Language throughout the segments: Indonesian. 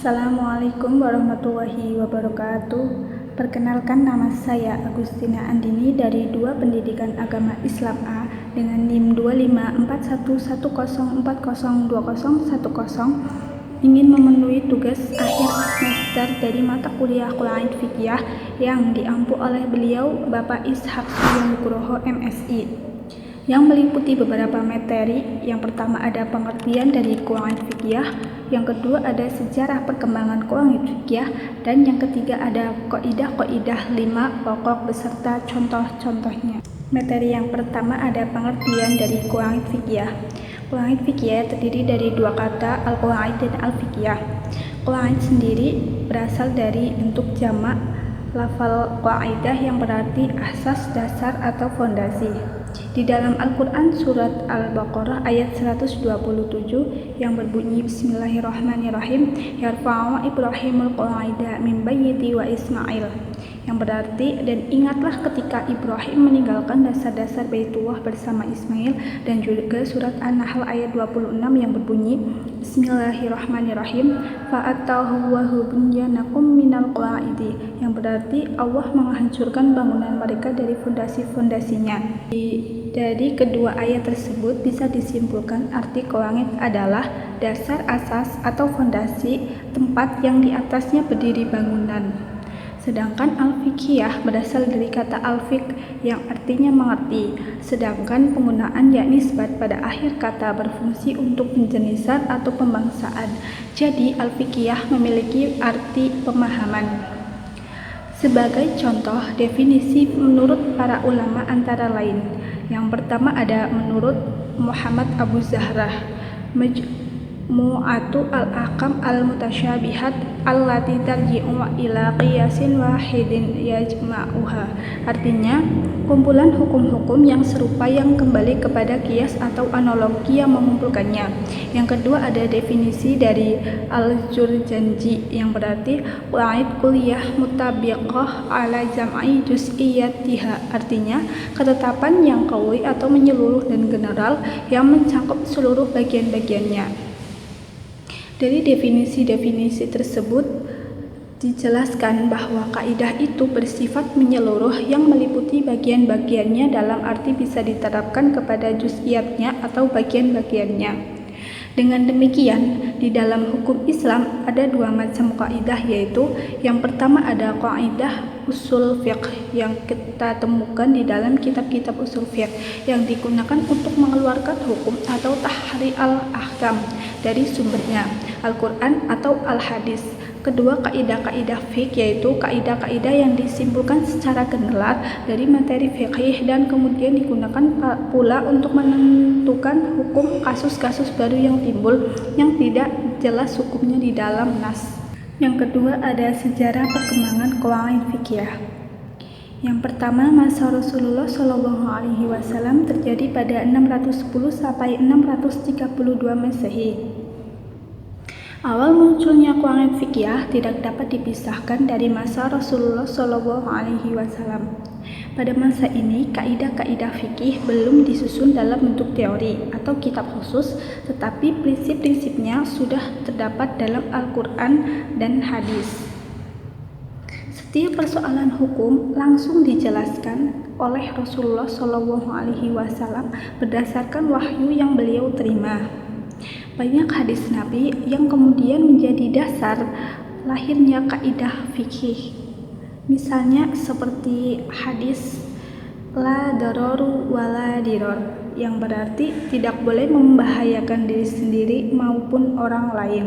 Assalamualaikum warahmatullahi wabarakatuh. Perkenalkan, nama saya Agustina Andini dari 2 Pendidikan Agama Islam A dengan NIM 254110402010, ingin memenuhi tugas akhir semester dari mata kuliah Qawaid Fiqih yang diampu oleh beliau Bapak Ishaq Nugroho MSI, yang meliputi beberapa materi. Yang pertama ada pengertian dari Qawaid Fiqih, yang kedua ada sejarah perkembangan Qawaid Fiqih, dan yang ketiga ada qaidah-qaidah 5 pokok beserta contoh-contohnya. Materi yang pertama ada pengertian dari Qawaid Fiqih. Qawaid Fiqih terdiri dari 2 kata, al-qawaid dan al-fiqih. Qawaid sendiri berasal dari bentuk jamak lafal qaidah yang berarti asas, dasar, atau fondasi. Di dalam Al-Quran surat Al-Baqarah ayat 127 yang berbunyi Bismillahirrahmanirrahim, Yarfa'u Ibrahimul qawaida min bayyiti wa Ismail, yang berarti dan ingatlah ketika Ibrahim meninggalkan dasar-dasar Baitullah bersama Ismail, dan juga surat An-Nahl ayat 26 yang berbunyi Bismillahirrahmanirrahim, fa'atahu wahu bunyanakum minal qawaidi, yang berarti Allah menghancurkan bangunan mereka dari fondasi-fondasinya. Dari kedua ayat tersebut bisa disimpulkan arti qawaid adalah dasar, asas, atau fondasi, tempat yang di atasnya berdiri bangunan. Sedangkan al-fiqhiyah berasal dari kata al-fiqh yang artinya mengerti, sedangkan penggunaan yakni nisbat pada akhir kata berfungsi untuk penjenisan atau pembangsaan. Jadi al-fiqhiyah memiliki arti pemahaman. Sebagai contoh definisi menurut para ulama antara lain, yang pertama ada menurut Muhammad Abu Zahrah, Majmu'atu al-ahkam al-mutasyabihat allati tarji'u ila qiyasin wahidin yajma'uha. Artinya, kumpulan hukum-hukum yang serupa yang kembali kepada qiyas atau analogi yang mengumpulkannya. Yang kedua ada definisi dari Al-Jurjanji yang berarti qawaid kulliyah mutabiqah ala jam'i juz'iyyatiha. Artinya, ketetapan yang qawi atau menyeluruh dan general yang mencakup seluruh bagian-bagiannya. Dari definisi-definisi tersebut dijelaskan bahwa kaidah itu bersifat menyeluruh yang meliputi bagian-bagiannya, dalam arti bisa diterapkan kepada juz'iyatnya atau bagian-bagiannya. Dengan demikian, di dalam hukum Islam ada 2 macam kaidah, yaitu yang pertama ada kaidah usul fiqh yang kita temukan di dalam kitab-kitab usul fiqh yang digunakan untuk mengeluarkan hukum atau tahri al-ahkam dari sumbernya, Al-Quran atau Al-Hadis. Kedua, kaidah-kaidah fiqh yaitu kaidah-kaidah yang disimpulkan secara general dari materi fiqh dan kemudian digunakan pula untuk menentukan hukum kasus-kasus baru yang timbul yang tidak jelas hukumnya di dalam nas. Yang kedua ada sejarah perkembangan qawaid fiqh. Yang pertama, masa Rasulullah SAW terjadi pada 610 sampai 632 Masehi. Awal munculnya qawaid fiqih tidak dapat dipisahkan dari masa Rasulullah SAW. Pada masa ini, kaidah-kaidah fikih belum disusun dalam bentuk teori atau kitab khusus, tetapi prinsip-prinsipnya sudah terdapat dalam Al-Quran dan hadis. Setiap persoalan hukum langsung dijelaskan oleh Rasulullah SAW berdasarkan wahyu yang beliau terima. Banyak hadis Nabi yang kemudian menjadi dasar lahirnya kaidah fikih. Misalnya seperti hadis la dararu wala diror, yang berarti tidak boleh membahayakan diri sendiri maupun orang lain.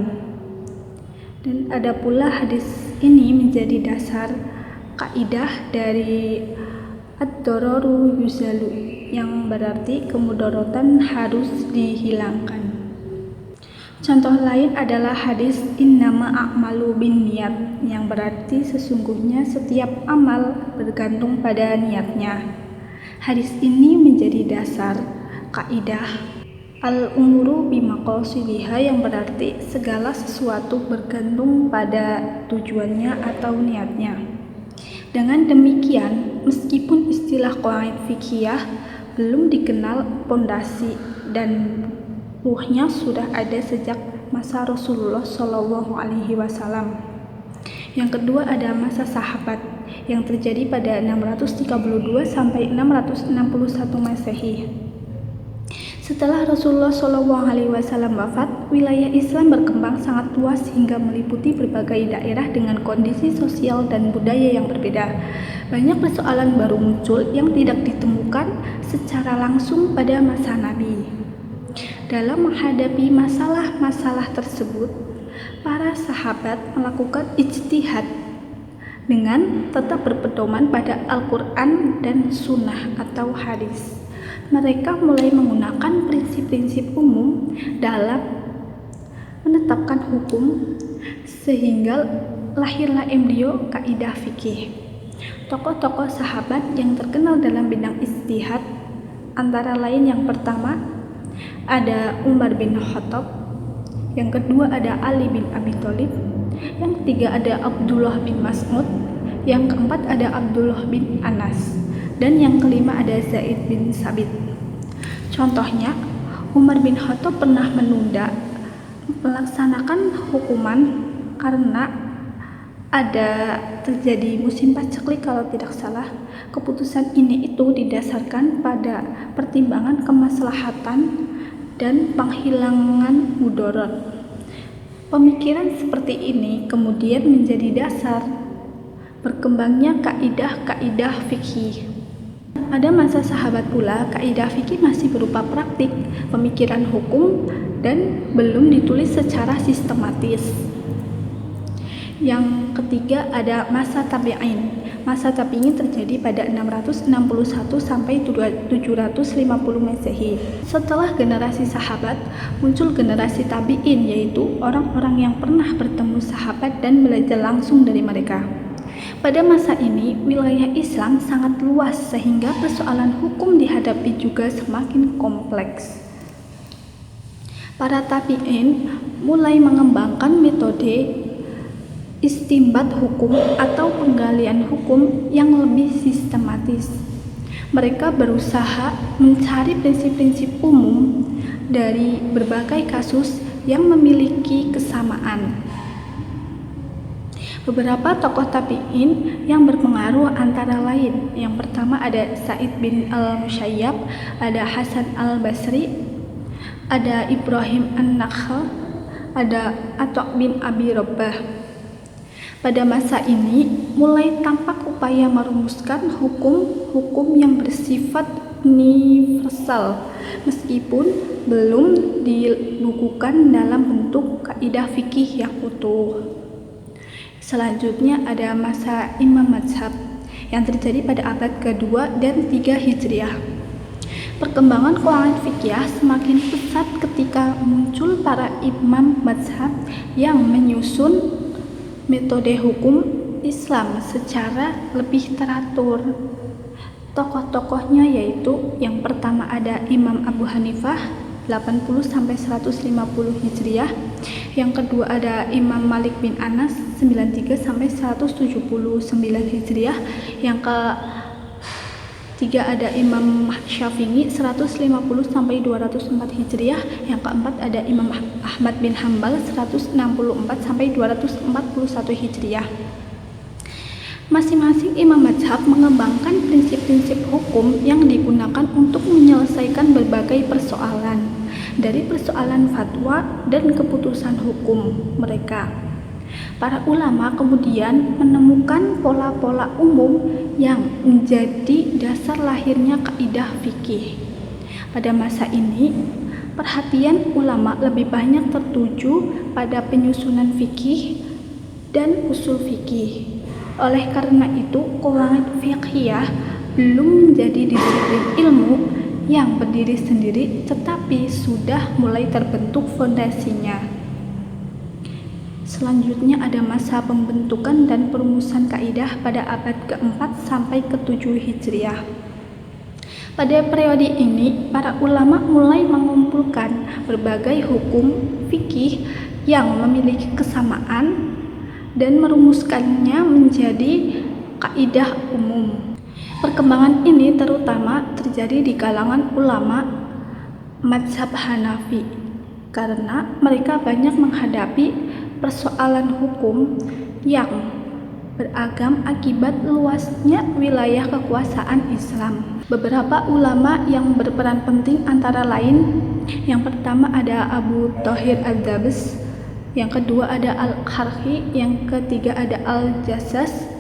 Dan ada pula hadis ini menjadi dasar kaidah dari ad-dararu yuzalu, yang berarti kemudaratan harus dihilangkan. Contoh lain adalah hadis innama a'malu binniyat, yang berarti sesungguhnya setiap amal bergantung pada niatnya. Hadis ini menjadi dasar kaidah al-umuru bimaqasidiha, yang berarti segala sesuatu bergantung pada tujuannya atau niatnya. Dengan demikian, meskipun istilah qawaid fiqhiyah belum dikenal pondasi dan ruhnya sudah ada sejak masa Rasulullah Shallallahu Alaihi Wasallam. Yang kedua ada masa sahabat yang terjadi pada 632 sampai 661 Masehi. Setelah Rasulullah Shallallahu Alaihi Wasallam wafat, wilayah Islam berkembang sangat luas hingga meliputi berbagai daerah dengan kondisi sosial dan budaya yang berbeda. Banyak persoalan baru muncul yang tidak ditemukan secara langsung pada masa Nabi. Dalam menghadapi masalah-masalah tersebut, para sahabat melakukan ijtihad dengan tetap berpedoman pada Al-Quran dan Sunnah atau hadis. Mereka mulai menggunakan prinsip-prinsip umum dalam menetapkan hukum sehingga lahirlah embrio kaidah fikih. Tokoh-tokoh sahabat yang terkenal dalam bidang ijtihad antara lain yang pertama ada Umar bin Khattab, yang kedua ada Ali bin Abi Thalib, yang ketiga ada Abdullah bin Mas'ud, yang keempat ada Abdullah bin Anas, dan yang kelima ada Zaid bin Sabit. Contohnya, Umar bin Khattab pernah menunda melaksanakan hukuman karena ada terjadi musim paceklik kalau tidak salah. Keputusan ini itu didasarkan pada pertimbangan kemaslahatan dan penghilangan mudarat. Pemikiran seperti ini kemudian menjadi dasar berkembangnya kaidah-kaidah fikih. Pada masa sahabat pula, kaidah fikih masih berupa praktik pemikiran hukum dan belum ditulis secara sistematis. Yang ketiga ada masa tabi'in. Masa tabi'in terjadi pada 661 sampai 750 Masehi. Setelah generasi sahabat, muncul generasi tabi'in, yaitu orang-orang yang pernah bertemu sahabat dan belajar langsung dari mereka. Pada masa ini, wilayah Islam sangat luas sehingga persoalan hukum dihadapi juga semakin kompleks. Para tabi'in mulai mengembangkan metode istinbat hukum atau penggalian hukum yang lebih sistematis. Mereka berusaha mencari prinsip-prinsip umum dari berbagai kasus yang memiliki kesamaan. Beberapa tokoh tabi'in yang berpengaruh antara lain, yang pertama ada Sa'id bin al-Musayyab, ada Hasan al-Basri, ada Ibrahim an-Nakhl, ada Atha bin Abi Rabbah. Pada masa ini mulai tampak upaya merumuskan hukum-hukum yang bersifat universal meskipun belum dibukukan dalam bentuk kaidah fikih yang utuh. Selanjutnya ada masa Imam Mazhab yang terjadi pada abad kedua dan 3 Hijriah. Perkembangan kalangan fikih semakin pesat ketika muncul para imam mazhab yang menyusun metode hukum Islam secara lebih teratur. Tokoh-tokohnya yaitu yang pertama ada Imam Abu Hanifah 80 sampai 150 Hijriah, yang kedua ada Imam Malik bin Anas 93 sampai 179 Hijriah, yang ketiga ada Imam Syafi'i 150 sampai 204 Hijriah, yang keempat ada Imam Ahmad bin Hambal 164 sampai 241 Hijriah. Masing-masing imam mazhab mengembangkan prinsip-prinsip hukum yang digunakan untuk menyelesaikan berbagai persoalan, dari persoalan fatwa dan keputusan hukum mereka. Para ulama kemudian menemukan pola-pola umum yang menjadi dasar lahirnya kaidah fikih. Pada masa ini, perhatian ulama lebih banyak tertuju pada penyusunan fikih dan usul fikih. Oleh karena itu, qawaid fiqhiyah belum menjadi disiplin ilmu yang berdiri sendiri, tetapi sudah mulai terbentuk fondasinya. Selanjutnya ada masa pembentukan dan perumusan kaidah pada abad ke-4 sampai ke-7 Hijriah. Pada periode ini, para ulama mulai mengumpulkan berbagai hukum fikih yang memiliki kesamaan dan merumuskannya menjadi kaidah umum. Perkembangan ini terutama terjadi di kalangan ulama mazhab Hanafi karena mereka banyak menghadapi persoalan hukum yang beragam akibat luasnya wilayah kekuasaan Islam. Beberapa ulama yang berperan penting antara lain, yang pertama ada Abu Thahir Ad-Dabbas, yang kedua ada Al-Kharhi, yang ketiga ada Al-Jassas.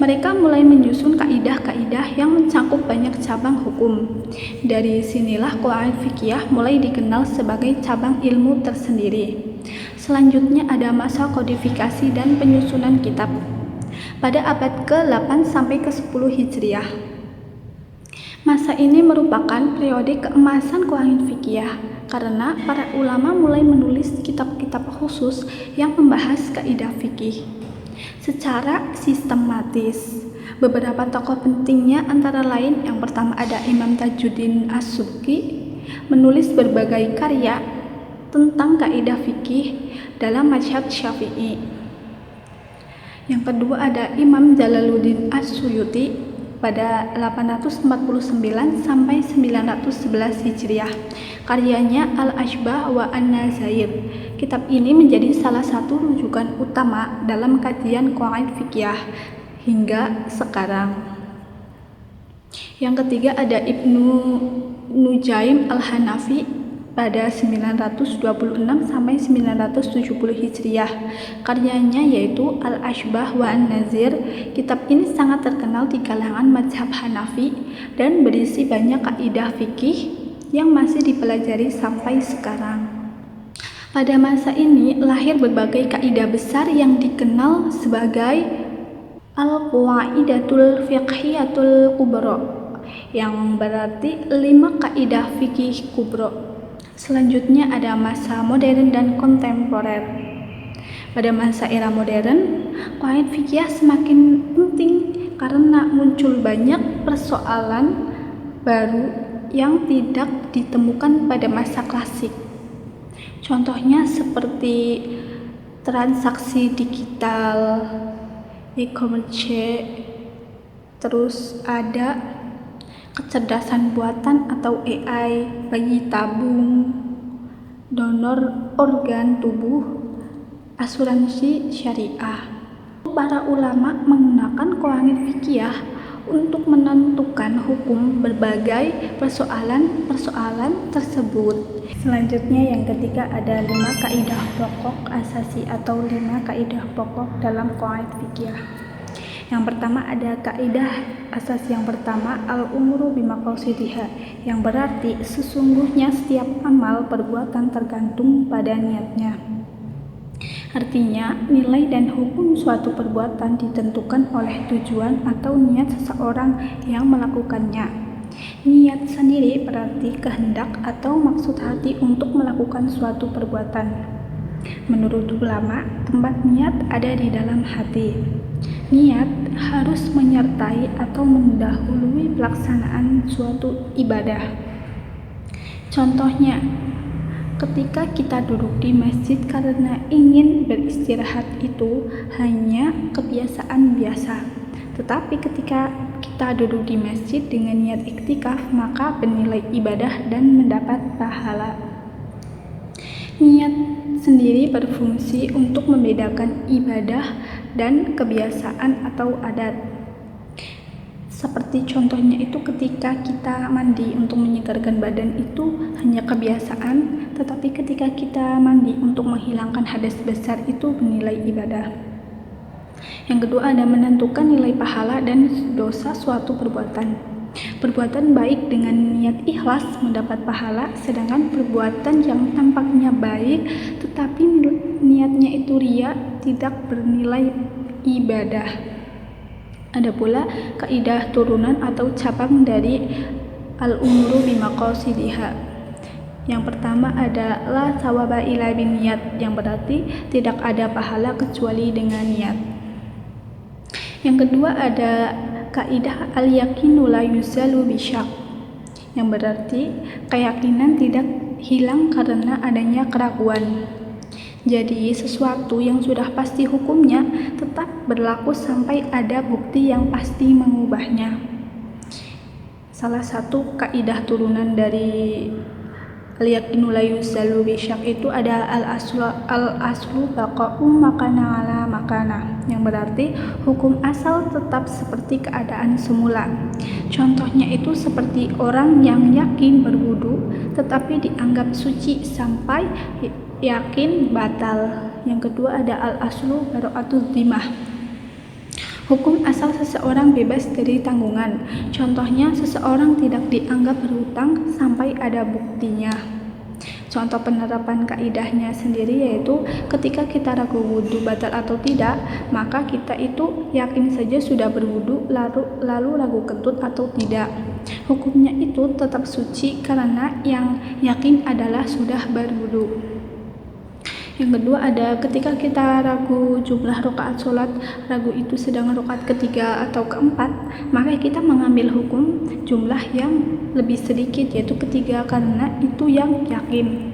Mereka mulai menyusun kaidah-kaidah yang mencakup banyak cabang hukum. Dari sinilah qawaid fikih mulai dikenal sebagai cabang ilmu tersendiri. Selanjutnya ada masa kodifikasi dan penyusunan kitab pada abad ke-8 sampai ke-10 Hijriah. Masa ini merupakan periode keemasan qawaid fikih karena para ulama mulai menulis kitab-kitab khusus yang membahas kaidah fikih secara sistematis. Beberapa tokoh pentingnya antara lain yang pertama ada Imam Tajuddin As-Subki, menulis berbagai karya tentang kaidah fikih dalam mazhab Syafi'i. Yang kedua ada Imam Jalaluddin As-Suyuti pada 849 sampai 911 Hijriah. Karyanya Al-Ashbah wa An-Nazair. Kitab ini menjadi salah satu rujukan utama dalam kajian qawaid fikih hingga sekarang. Yang ketiga ada Ibnu Nujaim Al-Hanafi pada 926 sampai 970 Hijriah. Karyanya yaitu Al-Ashbah wa An-Nazir. Kitab ini sangat terkenal di kalangan mazhab Hanafi dan berisi banyak kaidah fikih yang masih dipelajari sampai sekarang. Pada masa ini lahir berbagai kaidah besar yang dikenal sebagai Al-Qawaidatul Fiqhiyatul Kubra, yang berarti 5 kaidah fikih kubra. Selanjutnya ada masa modern dan kontemporer. Pada masa era modern, qawaid fikih semakin penting karena muncul banyak persoalan baru yang tidak ditemukan pada masa klasik. Contohnya seperti transaksi digital, e-commerce, terus ada kecerdasan buatan atau AI, bayi tabung, donor organ tubuh, asuransi syariah. Para ulama menggunakan qawaid fikih untuk menentukan hukum berbagai persoalan tersebut. Selanjutnya yang ketiga ada 5 kaidah pokok asasi atau 5 kaidah pokok dalam qawaid fikih. Yang pertama ada kaidah asas yang pertama al-umuru bimaqasidiha, yang berarti sesungguhnya setiap amal perbuatan tergantung pada niatnya. Artinya, nilai dan hukum suatu perbuatan ditentukan oleh tujuan atau niat seseorang yang melakukannya. Niat sendiri berarti kehendak atau maksud hati untuk melakukan suatu perbuatan. Menurut ulama, tempat niat ada di dalam hati. Niat harus menyertai atau mendahului pelaksanaan suatu ibadah. Contohnya, ketika kita duduk di masjid karena ingin beristirahat itu hanya kebiasaan biasa. Tetapi ketika kita duduk di masjid dengan niat iktikaf, maka bernilai ibadah dan mendapat pahala. Niat sendiri berfungsi untuk membedakan ibadah dan kebiasaan atau adat. Seperti contohnya itu ketika kita mandi untuk menyegarkan badan itu hanya kebiasaan, tetapi ketika kita mandi untuk menghilangkan hadas besar itu bernilai ibadah. Yang kedua ada menentukan nilai pahala dan dosa suatu perbuatan. Perbuatan baik dengan niat ikhlas mendapat pahala, sedangkan perbuatan yang tampaknya baik tetapi niatnya itu riya tidak bernilai ibadah. Ada pula kaidah turunan atau cabang dari al-umuru bimaqasidiha. Yang pertama ada la thawaba illa binniyat, yang berarti tidak ada pahala kecuali dengan niat. Yang kedua ada kaidah al-yaqinu la yuzalu bisyak, yang berarti keyakinan tidak hilang karena adanya keraguan. Jadi sesuatu yang sudah pasti hukumnya tetap berlaku sampai ada bukti yang pasti mengubahnya. Salah satu kaidah turunan dari Al-yaqinu la yuzalu bisyak itu ada al-aslu baqa'u makana ala makana, yang berarti hukum asal tetap seperti keadaan semula. Contohnya itu seperti orang yang yakin berwudu tetapi dianggap suci sampai yakin batal. Yang kedua ada al-aslu bara'atu dhimmah. Hukum asal seseorang bebas dari tanggungan. Contohnya seseorang tidak dianggap berhutang sampai ada buktinya. Contoh penerapan kaidahnya sendiri yaitu ketika kita ragu wudu batal atau tidak, maka kita itu yakin saja sudah berwudu lalu ragu kentut atau tidak. Hukumnya itu tetap suci karena yang yakin adalah sudah berwudu. Yang kedua ada ketika kita ragu jumlah rakaat sholat, ragu itu sedang rakaat ketiga atau keempat, maka kita mengambil hukum jumlah yang lebih sedikit yaitu ketiga karena itu yang yakin.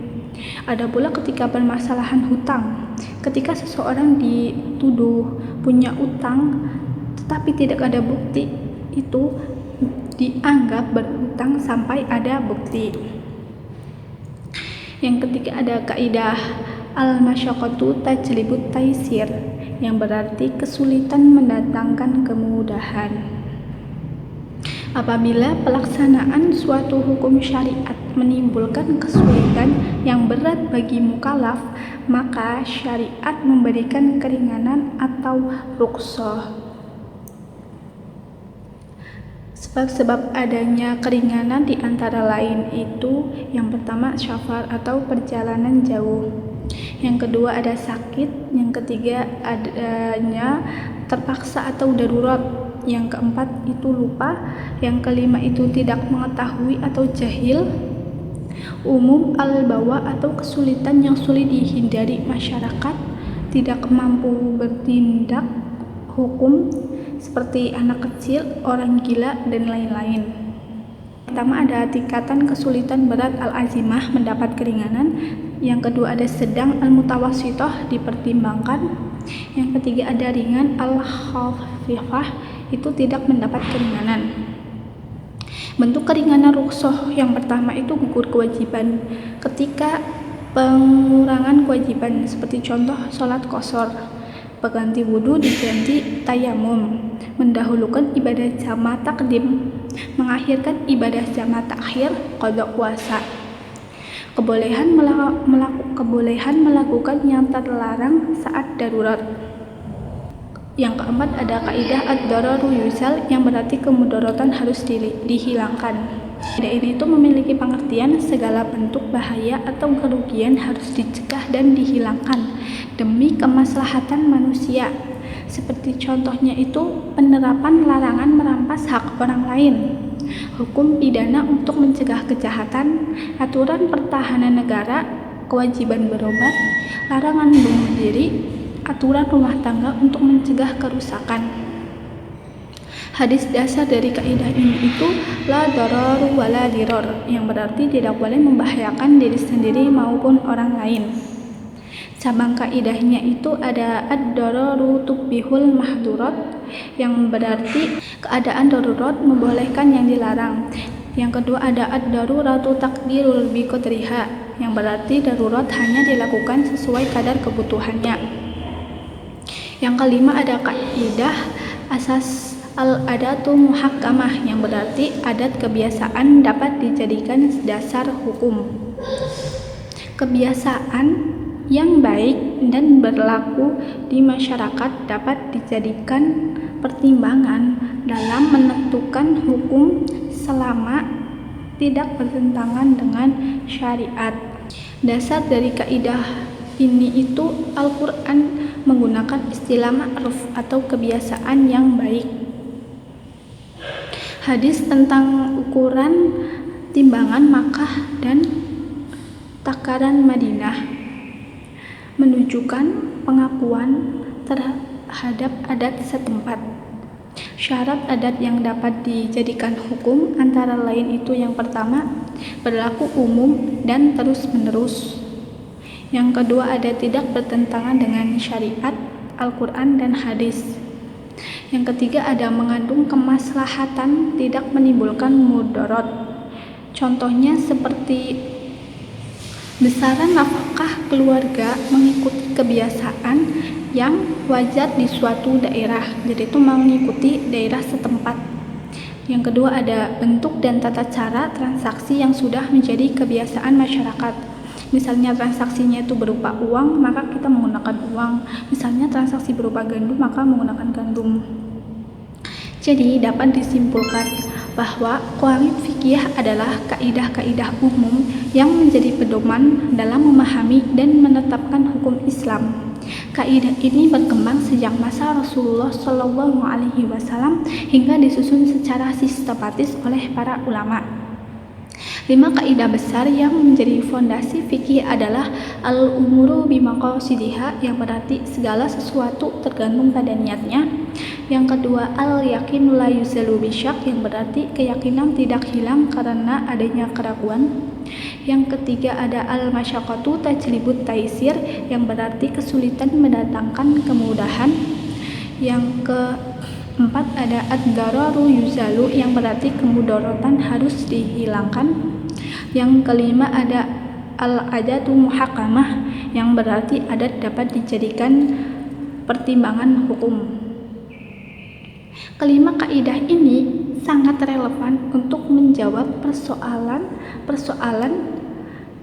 Ada pula ketika permasalahan hutang, ketika seseorang dituduh punya utang tetapi tidak ada bukti, itu dianggap berhutang sampai ada bukti. Yang ketiga ada kaidah al-masyaqqatu tajlibut taisir, yang berarti kesulitan mendatangkan kemudahan. Apabila pelaksanaan suatu hukum syariat menimbulkan kesulitan yang berat bagi mukallaf, maka syariat memberikan keringanan atau rukhsah. Sebab adanya keringanan di antara lain itu yang pertama safar atau perjalanan jauh, yang kedua ada sakit, yang ketiga adanya terpaksa atau darurat, yang keempat itu lupa, yang kelima itu tidak mengetahui atau jahil, umum al-bawa atau kesulitan yang sulit dihindari masyarakat, tidak mampu bertindak hukum seperti anak kecil, orang gila, dan lain-lain. Pertama ada tingkatan kesulitan berat al-azimah mendapat keringanan, yang kedua ada sedang al-mutawassithah dipertimbangkan, yang ketiga ada ringan al-khafifah itu tidak mendapat keringanan. Bentuk keringanan rukhsah yang pertama itu gugur kewajiban ketika pengurangan kewajiban seperti contoh sholat qashar, pengganti wudu diganti tayamum, mendahulukan ibadah jama' takdim, mengakhirkan ibadah jama' takhir, qada puasa. Kebolehan melakukan yang terlarang saat darurat. Yang keempat ada kaidah ad-dararu yuzal, yang berarti kemudaratan harus dihilangkan. Kaidah ini itu memiliki pengertian segala bentuk bahaya atau kerugian harus dicegah dan dihilangkan demi kemaslahatan manusia. Seperti contohnya itu penerapan larangan merampas hak orang lain, hukum pidana untuk mencegah kejahatan, aturan pertahanan negara, kewajiban berobat, larangan bunuh diri, aturan rumah tangga untuk mencegah kerusakan. Hadis dasar dari kaidah ini itu la darar wala dirar, yang berarti tidak boleh membahayakan diri sendiri maupun orang lain. Cabang kaidahnya itu ada ad-dararu tubihul mahdurat, yang berarti keadaan darurat membolehkan yang dilarang. Yang kedua ada ad-daruratu taqdirul biqadriha, yang berarti darurat hanya dilakukan sesuai kadar kebutuhannya. Yang kelima ada kaidah asas al-adatu muhakkamah, yang berarti adat kebiasaan dapat dijadikan dasar hukum. Kebiasaan yang baik dan berlaku di masyarakat dapat dijadikan pertimbangan dalam menentukan hukum selama tidak bertentangan dengan syariat. Dasar dari kaidah ini itu Al-Quran menggunakan istilah ma'ruf atau kebiasaan yang baik. Hadis tentang ukuran timbangan Makkah dan takaran Madinah menunjukkan pengakuan terhadap adat setempat. Syarat adat yang dapat dijadikan hukum antara lain itu yang pertama berlaku umum dan terus-menerus. Yang kedua ada tidak bertentangan dengan syariat, Al-Quran dan hadis. Yang ketiga ada mengandung kemaslahatan, tidak menimbulkan mudarat. Contohnya seperti Besaran nafkah keluarga mengikuti kebiasaan yang wajar di suatu daerah, jadi itu mengikuti daerah setempat. Yang kedua ada bentuk dan tata cara transaksi yang sudah menjadi kebiasaan masyarakat. Misalnya transaksinya itu berupa uang, maka kita menggunakan uang. Misalnya transaksi berupa gandum, maka menggunakan gandum. Jadi dapat disimpulkan bahwa qawaid fikih adalah kaidah-kaidah umum yang menjadi pedoman dalam memahami dan menetapkan hukum Islam. Kaidah ini berkembang sejak masa Rasulullah Shallallahu Alaihi Wasallam hingga disusun secara sistematis oleh para ulama. 5 kaidah besar yang menjadi fondasi fikih adalah al-umuru bimaqasidiha, yang berarti segala sesuatu tergantung pada niatnya. Yang kedua, al-yaqinu la yuzalu bisyak, yang berarti keyakinan tidak hilang karena adanya keraguan. Yang ketiga ada al-masyaqqatu tajlibut taisir, yang berarti kesulitan mendatangkan kemudahan. Yang keempat ada ad-dararu yuzalu, yang berarti kemudaratan harus dihilangkan. Yang kelima ada al-adatu muhakamah, yang berarti adat dapat dijadikan pertimbangan hukum. Kelima kaidah ini sangat relevan untuk menjawab persoalan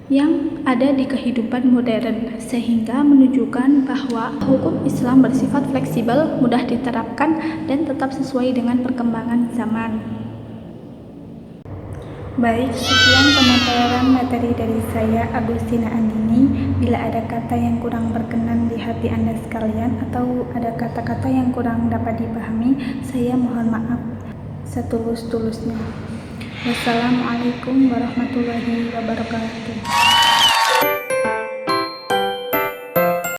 yang ada di kehidupan modern, sehingga menunjukkan bahwa hukum Islam bersifat fleksibel, mudah diterapkan, dan tetap sesuai dengan perkembangan zaman. Baik, sekian pemaparan materi dari saya, Agustina Andini. Bila ada kata yang kurang berkenan di hati Anda sekalian atau ada kata-kata yang kurang dapat dipahami, saya mohon maaf setulus-tulusnya. Wassalamualaikum warahmatullahi wabarakatuh.